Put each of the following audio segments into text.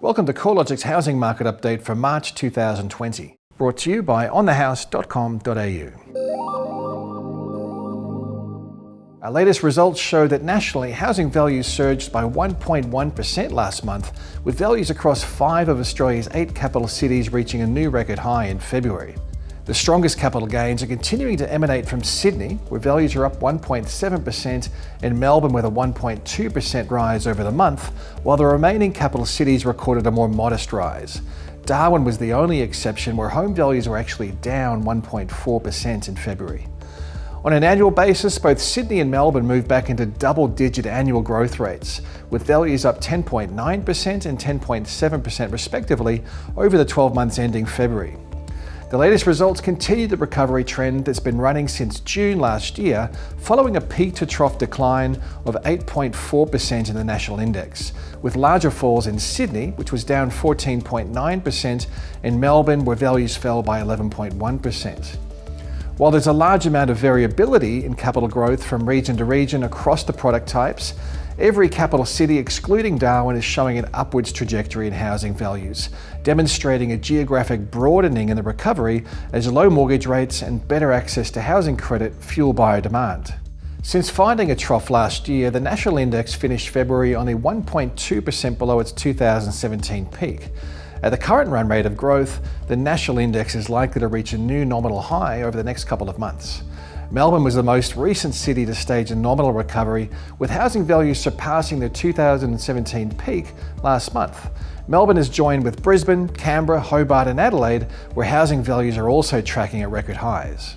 Welcome to CoreLogic's housing market update for March 2020, brought to you by onthehouse.com.au. Our latest results show that nationally, housing values surged by 1.1% last month, with values across 5 of Australia's 8 capital cities reaching a new record high in February. The strongest capital gains are continuing to emanate from Sydney, where values are up 1.7%, and Melbourne with a 1.2% rise over the month, while the remaining capital cities recorded a more modest rise. Darwin was the only exception, where home values were actually down 1.4% in February. On an annual basis, both Sydney and Melbourne moved back into double-digit annual growth rates, with values up 10.9% and 10.7% respectively over the 12 months ending February. The latest results continue the recovery trend that's been running since June last year, following a peak-to-trough decline of 8.4% in the national index, with larger falls in Sydney, which was down 14.9%, and Melbourne, where values fell by 11.1%. While there's a large amount of variability in capital growth from region to region across the product types, every capital city excluding Darwin is showing an upwards trajectory in housing values, demonstrating a geographic broadening in the recovery as low mortgage rates and better access to housing credit fuel buyer demand. Since finding a trough last year, the national index finished February only 1.2% below its 2017 peak. At the current run rate of growth, the national index is likely to reach a new nominal high over the next couple of months. Melbourne was the most recent city to stage a nominal recovery, with housing values surpassing their 2017 peak last month. Melbourne is joined with Brisbane, Canberra, Hobart and Adelaide, where housing values are also tracking at record highs.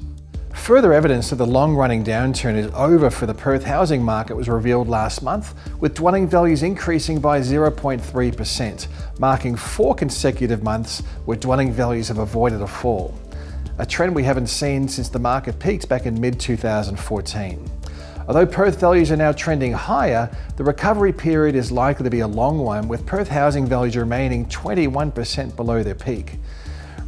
Further evidence that the long-running downturn is over for the Perth housing market was revealed last month, with dwelling values increasing by 0.3%, marking 4 consecutive months where dwelling values have avoided a fall, a trend we haven't seen since the market peaked back in mid-2014. Although Perth values are now trending higher, the recovery period is likely to be a long one, with Perth housing values remaining 21% below their peak.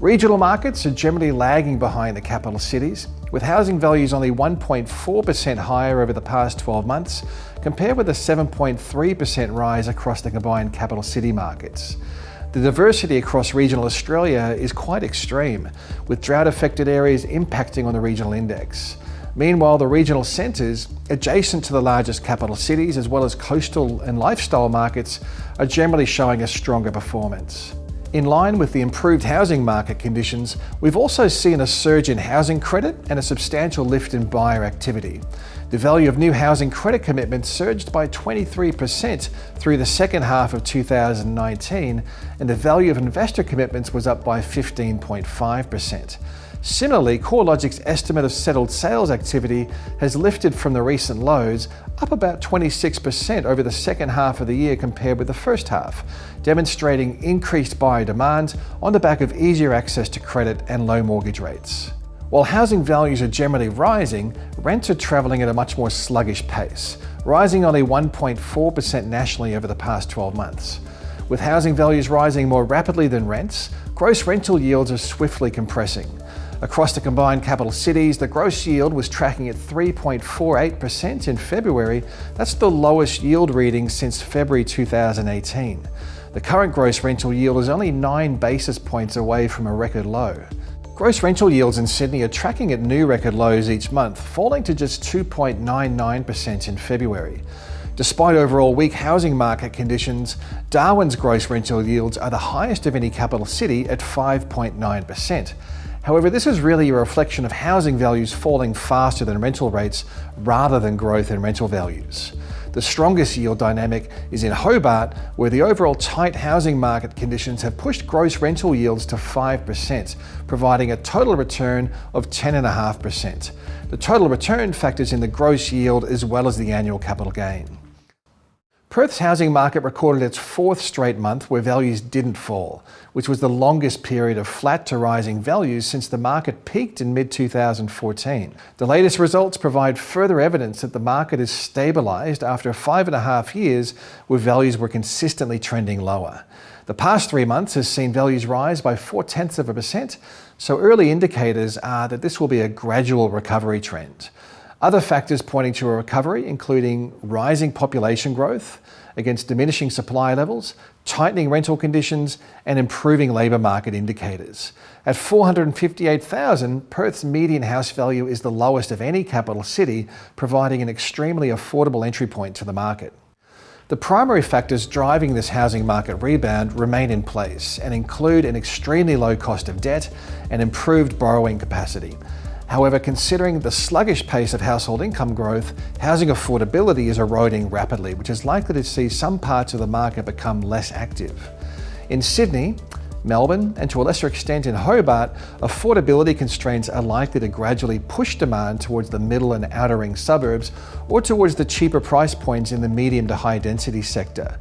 Regional markets are generally lagging behind the capital cities, with housing values only 1.4% higher over the past 12 months, compared with a 7.3% rise across the combined capital city markets. The diversity across regional Australia is quite extreme, with drought-affected areas impacting on the regional index. Meanwhile, the regional centres, adjacent to the largest capital cities, as well as coastal and lifestyle markets, are generally showing a stronger performance. In line with the improved housing market conditions, we've also seen a surge in housing credit and a substantial lift in buyer activity. The value of new housing credit commitments surged by 23% through the second half of 2019, and the value of investor commitments was up by 15.5%. Similarly, CoreLogic's estimate of settled sales activity has lifted from the recent lows, up about 26% over the second half of the year compared with the first half, demonstrating increased buyer demand on the back of easier access to credit and low mortgage rates. While housing values are generally rising, rents are travelling at a much more sluggish pace, rising only 1.4% nationally over the past 12 months. With housing values rising more rapidly than rents, gross rental yields are swiftly compressing. Across the combined capital cities, the gross yield was tracking at 3.48% in February. That's the lowest yield reading since February 2018. The current gross rental yield is only 9 basis points away from a record low. Gross rental yields in Sydney are tracking at new record lows each month, falling to just 2.99% in February. Despite overall weak housing market conditions, Darwin's gross rental yields are the highest of any capital city at 5.9%. However, this is really a reflection of housing values falling faster than rental rates rather than growth in rental values. The strongest yield dynamic is in Hobart, where the overall tight housing market conditions have pushed gross rental yields to 5%, providing a total return of 10.5%. The total return factors in the gross yield as well as the annual capital gain. Perth's housing market recorded its 4th straight month where values didn't fall, which was the longest period of flat to rising values since the market peaked in mid-2014. The latest results provide further evidence that the market is stabilised after 5.5 years where values were consistently trending lower. The past 3 months has seen values rise by 0.4%, so early indicators are that this will be a gradual recovery trend. Other factors pointing to a recovery including rising population growth against diminishing supply levels, tightening rental conditions, and improving labour market indicators. At $458,000, Perth's median house value is the lowest of any capital city, providing an extremely affordable entry point to the market. The primary factors driving this housing market rebound remain in place and include an extremely low cost of debt and improved borrowing capacity. However, considering the sluggish pace of household income growth, housing affordability is eroding rapidly, which is likely to see some parts of the market become less active. In Sydney, Melbourne, and to a lesser extent in Hobart, affordability constraints are likely to gradually push demand towards the middle and outer ring suburbs or towards the cheaper price points in the medium to high density sector.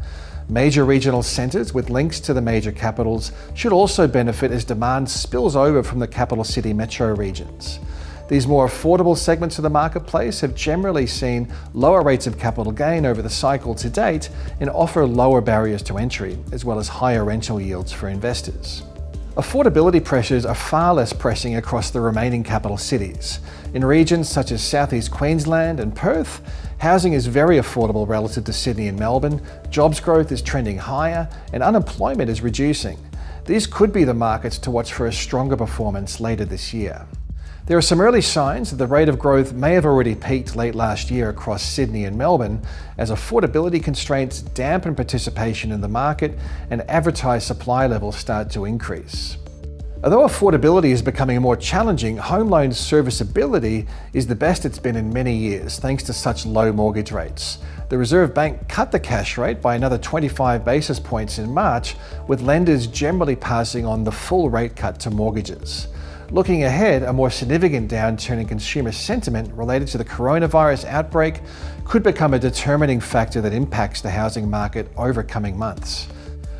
Major regional centres with links to the major capitals should also benefit as demand spills over from the capital city metro regions. These more affordable segments of the marketplace have generally seen lower rates of capital gain over the cycle to date and offer lower barriers to entry, as well as higher rental yields for investors. Affordability pressures are far less pressing across the remaining capital cities. In regions such as southeast Queensland and Perth, housing is very affordable relative to Sydney and Melbourne, jobs growth is trending higher, and unemployment is reducing. These could be the markets to watch for a stronger performance later this year. There are some early signs that the rate of growth may have already peaked late last year across Sydney and Melbourne, as affordability constraints dampen participation in the market and advertised supply levels start to increase. Although affordability is becoming more challenging, home loan serviceability is the best it's been in many years, thanks to such low mortgage rates. The Reserve Bank cut the cash rate by another 25 basis points in March, with lenders generally passing on the full rate cut to mortgages. Looking ahead, a more significant downturn in consumer sentiment related to the coronavirus outbreak could become a determining factor that impacts the housing market over coming months.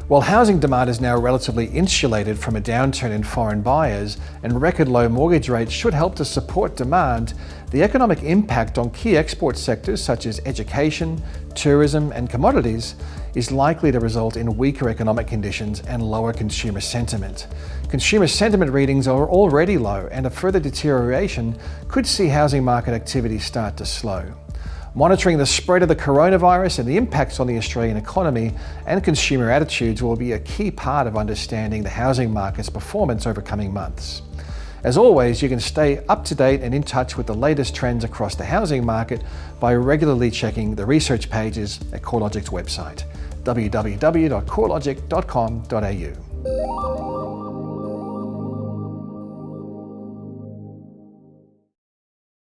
While housing demand is now relatively insulated from a downturn in foreign buyers and record low mortgage rates should help to support demand, the economic impact on key export sectors such as education, tourism, and commodities is likely to result in weaker economic conditions and lower consumer sentiment. Consumer sentiment readings are already low, and a further deterioration could see housing market activity start to slow. Monitoring the spread of the coronavirus and the impacts on the Australian economy and consumer attitudes will be a key part of understanding the housing market's performance over coming months. As always, you can stay up to date and in touch with the latest trends across the housing market by regularly checking the research pages at CoreLogic's website, www.corelogic.com.au.